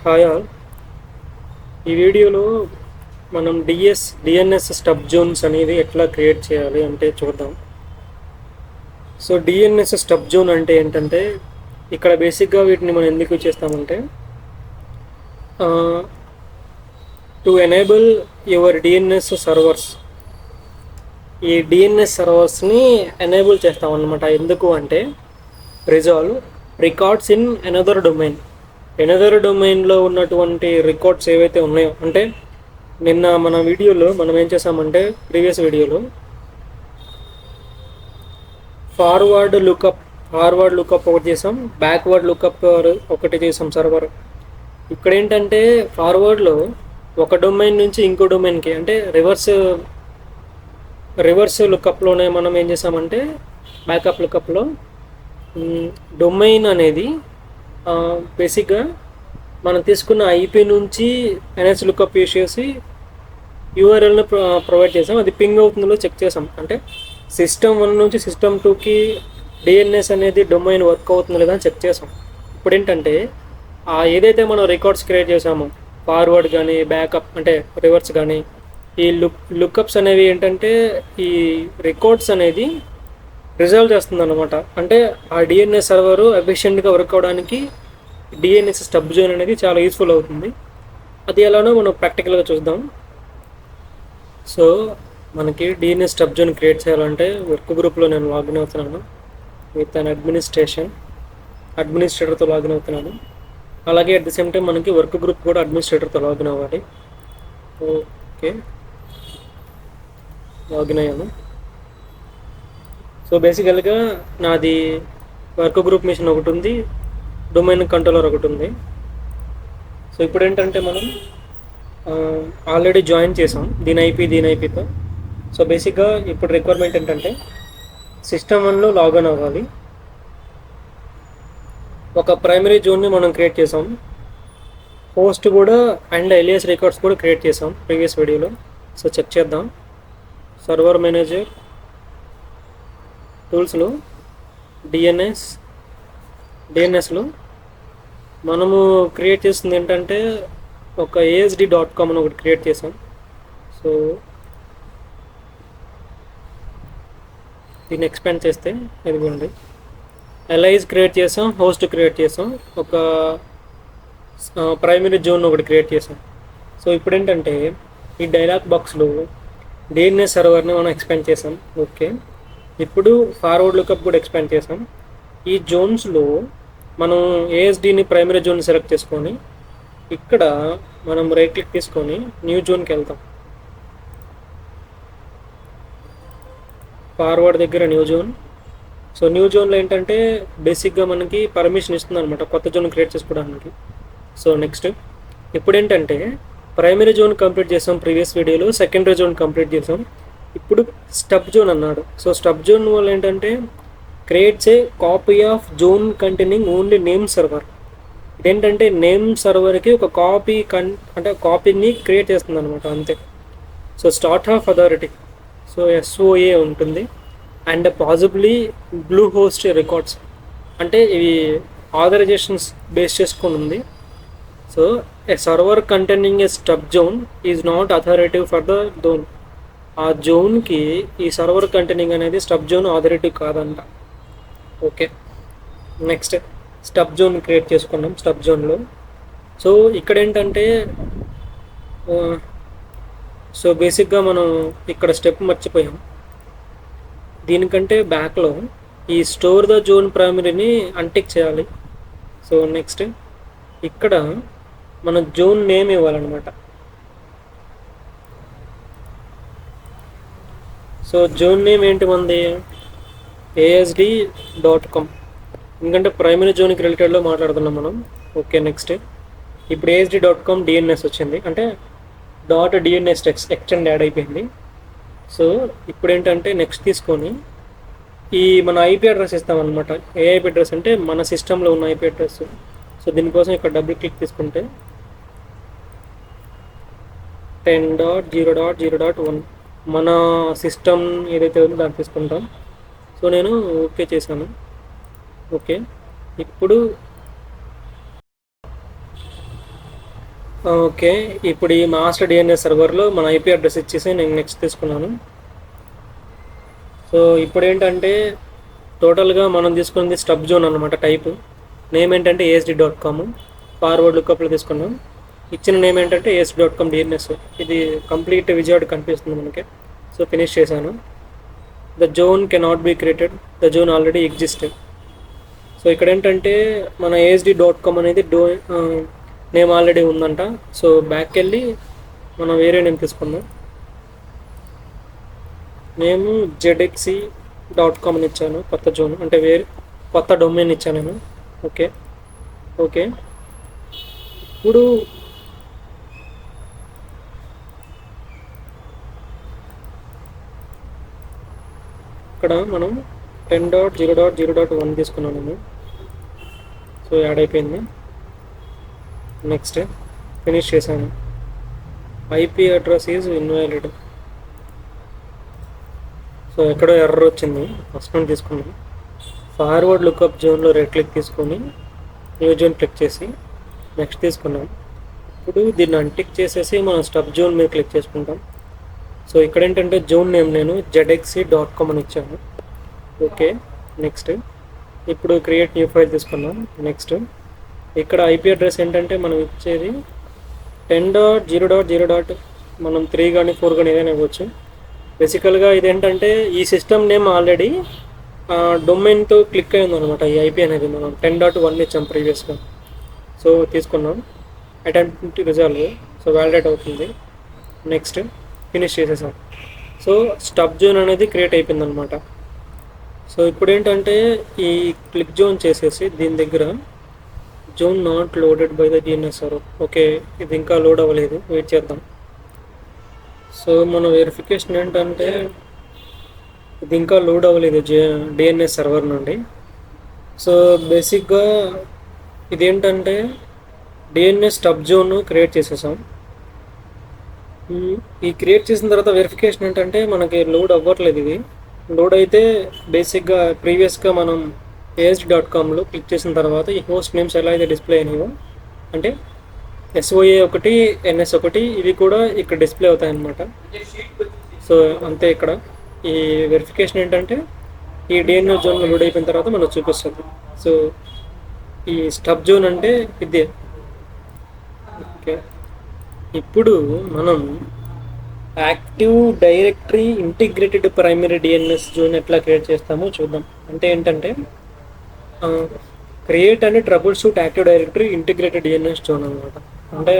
Hi all. ఈ వీడియోలో మనం డిఎన్ఎస్ స్టబ్ జోన్స్ అనేది ఎట్లా క్రియేట్ చేయాలి అంటే చూద్దాం. సో డిఎన్ఎస్ స్టబ్ జోన్ అంటే ఏంటంటే ఇక్కడ బేసిక్గా వీటిని మనం ఎందుకు చేస్తామంటే to enable your DNS servers, ఈ డిఎన్ఎస్ సర్వర్స్ని ఎనేబుల్ చేస్తాం అన్నమాట. ఎందుకు అంటే రిజాల్వ్ రికార్డ్స్ ఇన్ అనదర్ డొమైన్లో ఉన్నటువంటి రికార్డ్స్ ఏవైతే ఉన్నాయో, అంటే నిన్న మన వీడియోలో మనం ఏం చేసామంటే ప్రీవియస్ వీడియోలో ఫార్వర్డ్ లుకప్ ఒకటి చేసాం, బ్యాక్వర్డ్ లుకప్ ఒకటి చేసాం సర్వర్. ఇక్కడ ఏంటంటే ఫార్వర్డ్లో ఒక డొమైన్ నుంచి ఇంకో డొమైన్కి, అంటే రివర్స్ లుకప్లోనే మనం ఏం చేసామంటే బ్యాకప్ లుకప్లో డొమైన్ అనేది బేసిక్గా మనం తీసుకున్న ఐపీ నుంచి ఎన్ఎస్ లుకప్ యూస్ చేసి యూఆర్ఎల్ని ప్రొవైడ్ చేసాం. అది పింగ్ అవుతుందో చెక్ చేసాం, అంటే సిస్టమ్ 1 నుంచి సిస్టమ్ 2కి డిఎన్ఎస్ అనేది డొమైన్ వర్క్ అవుతుందో లేదా అని చెక్ చేసాం. ఇప్పుడు ఏంటంటే ఏదైతే మనం రికార్డ్స్ క్రియేట్ చేసామో ఫార్వర్డ్ కానీ బ్యాకప్ అంటే రివర్స్ కానీ, ఈ లుకప్స్ అనేవి ఏంటంటే ఈ రికార్డ్స్ అనేది రిజాల్వ్ చేస్తుంది అనమాట. అంటే ఆ డిఎన్ఎస్ సర్వరు ఎఫిషియెంట్గా వర్క్ అవడానికి డిఎన్ఎస్ స్టబ్ జోన్ అనేది చాలా యూస్ఫుల్ అవుతుంది. అది ఎలానో మనం ప్రాక్టికల్గా చూద్దాం. సో మనకి డిఎన్ఎస్ స్టబ్ జోన్ క్రియేట్ చేయాలంటే వర్క్ గ్రూప్లో నేను లాగిన్ అవుతున్నాను విత్ అన్ అడ్మినిస్ట్రేటర్తో లాగిన్ అవుతున్నాను. అలాగే అట్ ది సేమ్ టైం మనకి వర్క్ గ్రూప్ కూడా అడ్మినిస్ట్రేటర్తో లాగిన్ అవ్వాలి. ఓకే, లాగిన్ అయ్యాను. సో బేసికల్గా నాది వర్క్ గ్రూప్ మిషన్ ఒకటి ఉంది, డొమైన్ కంట్రోలర్ ఒకటి ఉంది. సో ఇప్పుడు ఏంటంటే మనం ఆల్రెడీ జాయిన్ చేసాం దీని ఐపీతో. సో బేసిక్గా ఇప్పుడు రిక్వైర్మెంట్ ఏంటంటే సిస్టమ్ 1లో లాగిన్ అవ్వాలి. ఒక ప్రైమరీ జోన్ని మనం క్రియేట్ చేసాం, హోస్ట్ కూడా అండ్ ఎలియస్ రికార్డ్స్ కూడా క్రియేట్ చేసాం ప్రీవియస్ వీడియోలో. సో చెక్ చేద్దాం. సర్వర్ మేనేజర్ టూల్స్లో డిఎన్ఎస్లో మనము క్రియేట్ చేస్తుంది ఏంటంటే ఒక ASD.com అని ఒకటి క్రియేట్ చేసాం. సో దీన్ని ఎక్స్పాండ్ చేస్తే ఇదిగోండి, ఎలైజ్ క్రియేట్ చేసాం, హోస్ట్ క్రియేట్ చేసాం, ఒక ప్రైమరీ జోన్ ఒకటి క్రియేట్ చేసాం. సో ఇప్పుడు ఏంటంటే ఈ డైలాగ్ బాక్స్లో డిఎన్ఎస్ సర్వర్ని మనం ఎక్స్పాండ్ చేసాం. ఓకే, ఇప్పుడు ఫార్వర్డ్ లుకప్ కూడా ఎక్స్పాండ్ చేసాం. ఈ జోన్స్లో మనం ఏఎస్డిని ప్రైమరీ జోన్ సెలెక్ట్ చేసుకొని ఇక్కడ మనం రైట్ క్లిక్ తీసుకొని న్యూ జోన్కి వెళ్తాం. ఫార్వర్డ్ దగ్గర న్యూ జోన్. సో న్యూ జోన్లో ఏంటంటే బేసిక్గా మనకి పర్మిషన్ ఇస్తుంది అనమాట కొత్త జోన్ క్రియేట్ చేసుకోవడానికి. సో నెక్స్ట్ ఇప్పుడు ఏంటంటే ప్రైమరీ జోన్ కంప్లీట్ చేసాం ప్రీవియస్ వీడియోలో, సెకండరీ జోన్ కంప్లీట్ చేసాం. ఇప్పుడు స్టబ్ జోన్ అన్నాడు. సో స్టబ్ జోన్ వల్ల ఏంటంటే creates a copy of zone containing only name server. ఇదేంటంటే నేమ్ సర్వర్కి ఒక అంటే కాపీని క్రియేట్ చేస్తుంది అనమాట, అంతే. So start of authority, so SOA ఉంటుంది, and possibly blue host records, అంటే ఇవి ఆథరైజేషన్స్ బేస్ చేసుకొని ఉంది. So A server containing a stub zone is not authoritative for the zone. ఆ జోన్కి ఈ సర్వర్ కంటైనింగ్ అనేది స్టబ్ జోన్ ఆథరిటీ కాదంట. Okay, next stub zone create చేసుకున్నాం స్టబ్ జోన్లో. సో ఇక్కడ ఏంటంటే సో బేసిక్గా మనం ఇక్కడ స్టెప్ మర్చిపోయాం. దీనికంటే బ్యాక్లో ఈ స్టోర్ ద జోన్ ప్రైమరీని అన్టిక్ చేయాలి. సో నెక్స్ట్ ఇక్కడ మన జోన్ నేమ్ ఇవ్వాలన్నమాట. సో జోన్ నేమ్ ఏంటి మనది? ASD.com, ఎందుకంటే ప్రైమరీ జోన్కి రిలేటెడ్లో మాట్లాడుతున్నాం మనం. ఓకే, నెక్స్ట్ ఇప్పుడు ASD.com DNS వచ్చింది, అంటే .DNS ఎక్స్టెండ్ యాడ్ అయిపోయింది. సో ఇప్పుడు ఏంటంటే నెక్స్ట్ తీసుకొని ఈ మన ఐపీ అడ్రస్ ఇస్తామన్నమాట. ఏ ఐపీ అడ్రస్ అంటే మన సిస్టంలో ఉన్న ఐపీ అడ్రస్. సో దీనికోసం ఇక్కడ డబుల్ క్లిక్ తీసుకుంటే 10.0.0.1 మన సిస్టమ్ ఏదైతే ఉందో దాన్ని తీసుకుంటాం. సో నేను ఓకే చేశాను. ఓకే, ఇప్పుడు ఓకే. ఇప్పుడు ఈ మాస్టర్ డిఎన్ఎస్ సర్వర్లో మన ఐపీ అడ్రస్ ఇచ్చేసి నేను నెక్స్ట్ తీసుకున్నాను. సో ఇప్పుడు ఏంటంటే టోటల్గా మనం తీసుకున్నది స్టబ్ జోన్ అనమాట. టైప్ నేమ్ ఏంటంటే ASD.com, ఫార్వర్డ్ లుకప్లో తీసుకున్నాం. ఇచ్చిన నేమ్ ఏంటంటే ASD.com డిఎన్ఎస్. ఇది కంప్లీట్ విజయవాడ కనిపిస్తుంది మనకి. సో ఫినిష్ చేశాను. The zone cannot be created, the zone already existed. So ఇక్కడ ఏంటంటే మన ASD.com అనేది నేమ్ ఆల్రెడీ ఉందంట. సో బ్యాక్ వెళ్ళి మనం వేరే నేమ్ తీసుకుందాం. నేను ZXC.com అని ఇచ్చాను. కొత్త జోన్ అంటే వేరే కొత్త డొమైన్ ఇచ్చాను నేను. Okay okay. ఇప్పుడు ఇక్కడ మనం 10.0.0.1 తీసుకున్నాను నేను. సో యాడ్ అయిపోయింది. నెక్స్ట్ ఫినిష్ చేశాను. IP address is invalid. So ఎక్కడో ఎర్రర్ వచ్చింది. ఫస్ట్ నుండి తీసుకున్నాం. ఫార్వర్డ్ లుకప్ జోన్లో రైట్ క్లిక్ తీసుకొని న్యూ జోన్ క్లిక్ చేసి నెక్స్ట్ తీసుకున్నాం. ఇప్పుడు దీన్ని అన్టిక్ చేసేసి మనం స్టబ్ జోన్ మీద క్లిక్ చేసుకుంటాం. సో ఇక్కడ ఏంటంటే జోన్ నేమ్ నేను ZXC.com అని ఇచ్చాను. Okay next. ఇప్పుడు క్రియేట్ న్యూ ఫైల్ తీసుకున్నాం. నెక్స్ట్ ఇక్కడ ఐపీ అడ్రస్ ఏంటంటే మనం ఇచ్చేది 10.0.0. మనం 3 కానీ 4 కానీ ఏదైనా ఇవ్వచ్చు. బేసికల్గా ఇదేంటంటే ఈ సిస్టమ్ నేమ్ ఆల్రెడీ డొమైన్తో క్లిక్ అయింది అనమాట. ఈ ఐపీ అనేది మనం 10.1 ఇచ్చాం ప్రీవియస్గా. సో తీసుకున్నాం. Attempt resolve. సో వ్యాలిడేట్ అవుతుంది. నెక్స్ట్ ఫినిష్ చేసేసాం. సో స్టబ్ జోన్ అనేది క్రియేట్ అయిపోయింది అనమాట. సో ఇప్పుడు ఏంటంటే ఈ క్లిక్ జోన్ చేసేసి దీని దగ్గర zone not loaded by the DNS server. Okay ఇది ఇంకా లోడ్ అవ్వలేదు, వెయిట్ చేద్దాం. సో మన వెరిఫికేషన్ ఏంటంటే ఇది ఇంకా లోడ్ అవ్వలేదు డిఎన్ఎస్ సర్వర్ నుండి. సో బేసిక్గా ఇదేంటంటే డిఎన్ఎస్ స్టబ్ జోన్ క్రియేట్ చేసేసాం. ఈ క్రియేట్ చేసిన తర్వాత వెరిఫికేషన్ ఏంటంటే మనకి లోడ్ అవ్వట్లేదు. ఇది లోడ్ అయితే బేసిక్గా ప్రీవియస్గా మనం ASD.comలో క్లిక్ చేసిన తర్వాత ఈ హోస్ట్ నేమ్స్ ఎలా అయితే డిస్ప్లే అయినాయో అంటే SOA 1, NS 1 ఇవి కూడా ఇక్కడ డిస్ప్లే అవుతాయి అన్నమాట. సో అంతే. ఇక్కడ ఈ వెరిఫికేషన్ ఏంటంటే ఈ డిఎన్ఎస్ జోన్లో లోడ్ అయిపోయిన తర్వాత మనకు చూపిస్తుంది. సో ఈ స్టబ్ జోన్ అంటే ఇదే. ఓకే ఇప్పుడు మనం active directory integrated primary DNS zone ఎట్లా క్రియేట్ చేస్తామో చూద్దాం. అంటే ఏంటంటే క్రియేట్ అని trouble shoot active directory integrated DNS zone అనమాట. అంటే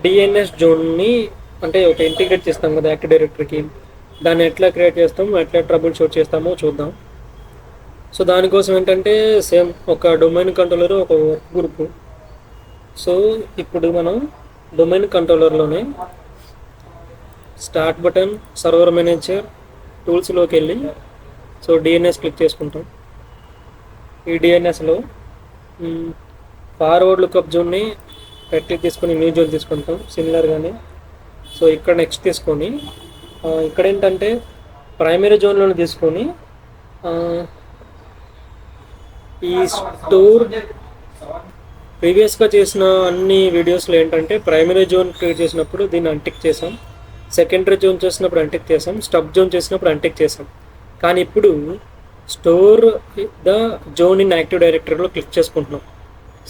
డిఎన్ఎస్ జోన్ని అంటే ఒక ఇంటిగ్రేట్ చేస్తాం కదా యాక్టివ్ డైరెక్టరీకి, దాన్ని ఎట్లా క్రియేట్ చేస్తాము, ఎట్లా ట్రబుల్ షూట్ చేస్తామో చూద్దాం. సో దానికోసం ఏంటంటే సేమ్ ఒక డొమైన్ కంట్రోలర్, ఒక వర్క్ గ్రూప్. సో ఇప్పుడు మనం డొమైన్ కంట్రోలర్లోనే స్టార్ట్ బటన్, సర్వర్ మేనేజర్, టూల్స్లోకి వెళ్ళి సో డిఎన్ఎస్ క్లిక్ చేసుకుంటాం. ఈ డిఎన్ఎస్లో ఫార్వర్డ్ లుకప్ జోన్ని రైట్ క్లిక్ తీసుకొని న్యూ జోన్ తీసుకుంటాం సిమిలర్గానే. సో ఇక్కడ నెక్స్ట్ తీసుకొని ఇక్కడ ఏంటంటే ప్రైమరీ జోన్లో తీసుకొని ఈ స్టోర్ ప్రీవియస్గా చేసిన అన్ని వీడియోస్లో ఏంటంటే ప్రైమరీ జోన్ క్రియేట్ చేసినప్పుడు దీన్ని అన్టిక్ చేసాం, సెకండరీ జోన్ చేసినప్పుడు అన్టిక్ చేసాం, స్టబ్ జోన్ చేసినప్పుడు అన్టిక్ చేసాం. కానీ ఇప్పుడు store the zone in active డైరెక్టరీలో క్లిక్ చేసుకుంటున్నాం.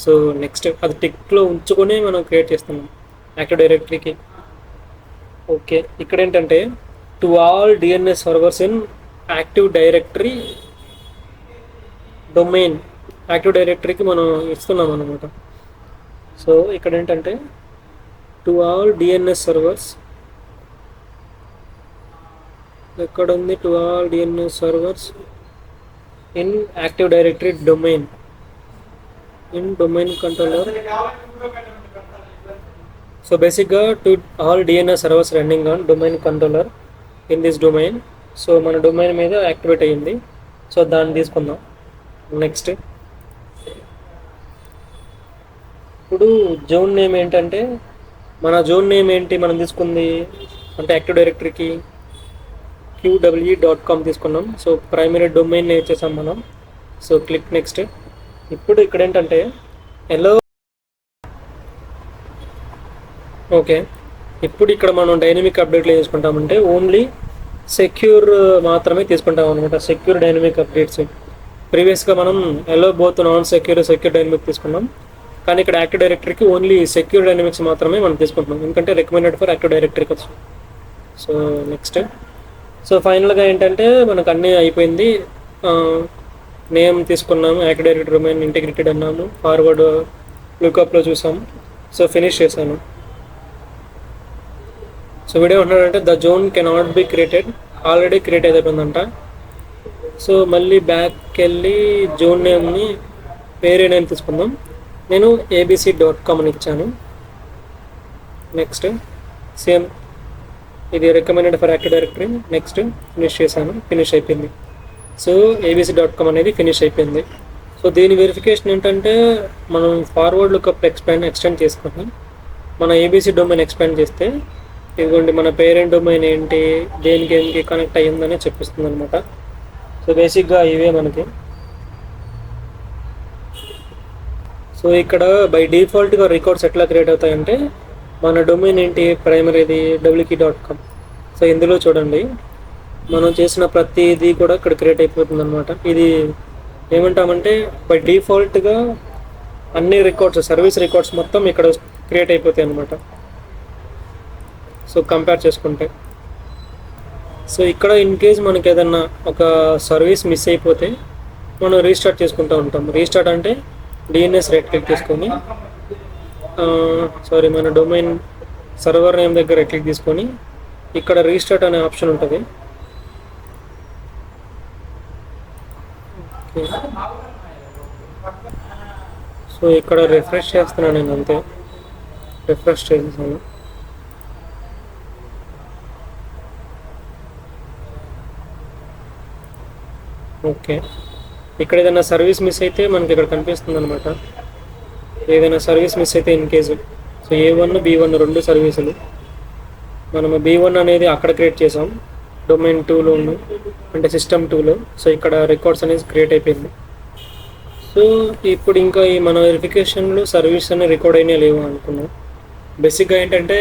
సో నెక్స్ట్ అది టిక్లో ఉంచుకొని మనం క్రియేట్ చేస్తున్నాం యాక్టివ్ డైరెక్టరీకి. ఓకే ఇక్కడ ఏంటంటే to all DNS servers in active directory domain active డైరెక్టరీకి మనం ఇస్తున్నాం అన్నమాట. సో ఇక్కడ ఏంటంటే టు ఆల్ డిఎన్ఎస్ సర్వర్స్ ఎక్కడ ఉంది, to all DNS servers in active directory domain in domain controller. So బేసిక్గా to all DNS servers running on domain controller in this domain. So మన డొమైన్ మీద యాక్టివేట్ అయ్యింది. So దాన్ని తీసుకుందాం. Next ఇప్పుడు zone name ఏంటంటే మన జోన్ నేమ్ ఏంటి మనం తీసుకుంది అంటే యాక్టివ్ డైరెక్టరీకి QWE.com తీసుకున్నాం. సో ప్రైమరీ డొమైన్ నేమ్ చేసాం మనం. So click next. ఇప్పుడు ఇక్కడ ఏంటంటే ఓకే. ఇప్పుడు ఇక్కడ మనం డైనమిక్ అప్డేట్లు ఏం చేసుకుంటామంటే ఓన్లీ సెక్యూర్ మాత్రమే తీసుకుంటాం అనమాట. Secure dynamic updates. ప్రీవియస్గా మనం allow both non secure, secure dynamic తీసుకున్నాం. కానీ ఇక్కడ యాక్టివ్ డైరెక్టరీకి ఓన్లీ సెక్యూర్ డైనమిక్స్ మాత్రమే మనం తీసుకుంటున్నాం, ఎందుకంటే రికమెండెడ్ ఫర్ యాక్టివ్ డైరెక్టరీ కోసం. So next. సో ఫైనల్గా ఏంటంటే మనకు అన్నీ అయిపోయింది. నేమ్ తీసుకున్నాము, యాక్టివ్ డైరెక్టరీ డొమైన్ ఇంటిగ్రేటెడ్ అన్నాము, ఫార్వర్డ్ లుకప్లో చూసాము. సో ఫినిష్ చేశాను. సో వీడియో ఉంటున్నాడంటే the zone cannot be created, already create అయిపోయిందంట. సో మళ్ళీ బ్యాక్కి వెళ్ళి జోన్ నేమ్ని వేరే నేమ్ తీసుకుందాం. నేను abc.com అని ఇచ్చాను. నెక్స్ట్. సేమ్ ఇది recommended for active directory. Next finish చేశాను, ఫినిష్ అయిపోయింది. సో abc.com అనేది ఫినిష్ అయిపోయింది. సో దీని వెరిఫికేషన్ ఏంటంటే మనం ఫార్వర్డ్ లుకప్ ఎక్స్టెండ్ చేసుకొని మన ఏబీసీ డొమైన్ ఎక్స్పాండ్ చేస్తే ఇదిగోండి మన పేరెంట్ డొమైన్ ఏంటి, దేనికి కనెక్ట్ అయ్యిందని చెప్పిస్తుంది అనమాట. సో బేసిక్గా ఇవే మనకి. సో ఇక్కడ బై డిఫాల్ట్గా రికార్డ్స్ ఎట్లా క్రియేట్ అవుతాయంటే మన డొమైన్ ఏంటి, ప్రైమరీది wkey.com. సో ఇందులో చూడండి మనం చేసిన ప్రతిదీ కూడా ఇక్కడ క్రియేట్ అయిపోతుంది అనమాట. ఇది ఏమంటామంటే బై డిఫాల్ట్గా అన్ని రికార్డ్స్, సర్వీస్ రికార్డ్స్ మొత్తం ఇక్కడ క్రియేట్ అయిపోతాయి అనమాట. సో కంపేర్ చేసుకుంటే, సో ఇక్కడ ఇన్ కేస్ మనకి ఏదన్నా ఒక సర్వీస్ మిస్ అయిపోతే మనం రీస్టార్ట్ చేసుకుంటూ ఉంటాం. రీస్టార్ట్ అంటే డిఎన్ఎస్ రైట్ క్లిక్ చేసుకొని మన డొమైన్ సర్వర్ నేమ్ దగ్గర రైట్ క్లిక్ తీసుకొని ఇక్కడ రీస్టార్ట్ అనే ఆప్షన్ ఉంటుంది. సో ఇక్కడ రిఫ్రెష్ చేస్తున్నాను నేను, అంతే రిఫ్రెష్ చేసేసాను. ఓకే. ఇక్కడ ఏదైనా సర్వీస్ మిస్ అయితే మనకి ఇక్కడ కనిపిస్తుంది అనమాట. ఏదైనా సర్వీస్ మిస్ అయితే in case, so A1 B1 రెండు సర్వీసులు. మనము B1 అనేది అక్కడ క్రియేట్ చేసాం డొమైన్ 2లో అంటే సిస్టమ్ 2లో. సో ఇక్కడ రికార్డ్స్ అనేది క్రియేట్ అయిపోయింది. సో ఇప్పుడు ఇంకా ఈ మన వెరిఫికేషన్లో సర్వీస్ అనేది రికార్డ్ అయినా లేవు అనుకున్నాం. బేసిక్గా ఏంటంటే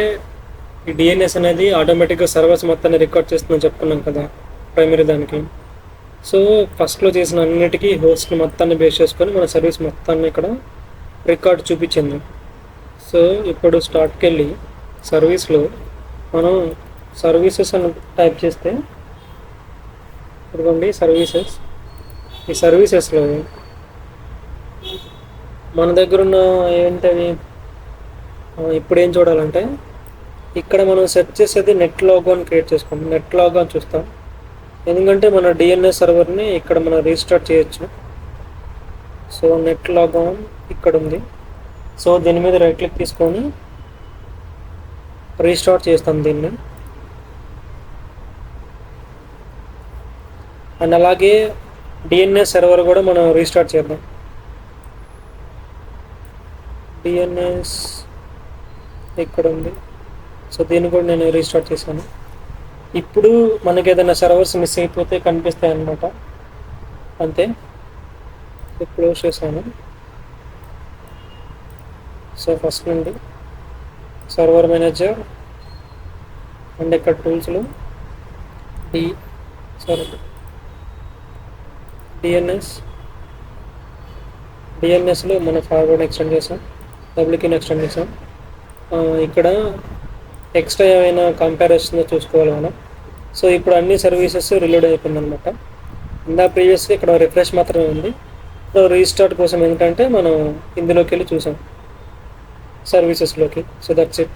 ఈ డిఎన్ఎస్ అనేది ఆటోమేటిక్గా సర్వర్స్ మొత్తాన్ని రికార్డ్ చేస్తుందని చెప్పుకున్నాం కదా ప్రైమరీ దానికి. సో ఫస్ట్లో చేసిన అన్నిటికీ హోస్ట్ మొత్తాన్ని బేస్ చేసుకొని మన సర్వీస్ మొత్తాన్ని ఇక్కడ రికార్డ్ చూపించింది. సో ఇప్పుడు స్టార్ట్కి వెళ్ళి సర్వీస్లో మనం సర్వీసెస్ అని టైప్ చేస్తే ఇదిగోండి సర్వీసెస్. ఈ సర్వీసెస్లో మన దగ్గర ఉన్న ఏంటవి ఇప్పుడు ఏం చూడాలంటే ఇక్కడ మనం సెర్చ్ చేసేది నెట్ లాగ్ అని క్రియేట్ చేసుకోండి. నెట్ లాగ్ అని చూస్తాం, ఎందుకంటే మన డిఎన్ఎస్ సర్వర్ని ఇక్కడ మనం రీస్టార్ట్ చేయొచ్చు. సో నెట్ లాగ్ ఆన్ ఇక్కడ ఉంది. సో దీని మీద రైట్ క్లిక్ తీసుకొని రీస్టార్ట్ చేస్తాం దీన్ని. అండ్ అలాగే డిఎన్ఎస్ సర్వర్ కూడా మనం రీస్టార్ట్ చేద్దాం. డిఎన్ఎస్ ఇక్కడ ఉంది. సో దీన్ని కూడా నేను రీస్టార్ట్ చేశాను. ఇప్పుడు మనకి ఏదైనా సర్వర్స్ మిస్ అయిపోతే కనిపిస్తాయి అన్నమాట, అంతే. క్లోజ్ చేశాను. సో ఫస్ట్ నుండి సర్వర్ మేనేజర్ అండ్ ఇక్కడ టూల్స్లో డిఎన్ఎస్లో మనం ఫార్వర్డ్ ఎక్స్టెండ్ చేసాం, డబ్ల్యూకీని ఎక్స్టెండ్ చేసాం. ఇక్కడ ఎక్స్ట్రా ఏమైనా కంపారిజన్ చూసుకోవాలి మనం. సో ఇప్పుడు అన్ని సర్వీసెస్ రిలోడ్ అయిపోయింది అనమాట. ఇందా ప్రీవియస్గా ఇక్కడ రిఫ్రెష్ మాత్రమే ఉంది. సో రీస్టార్ట్ కోసం ఏంటంటే మనం ఇందులోకి వెళ్ళి చూసాం సర్వీసెస్లోకి. So that's it.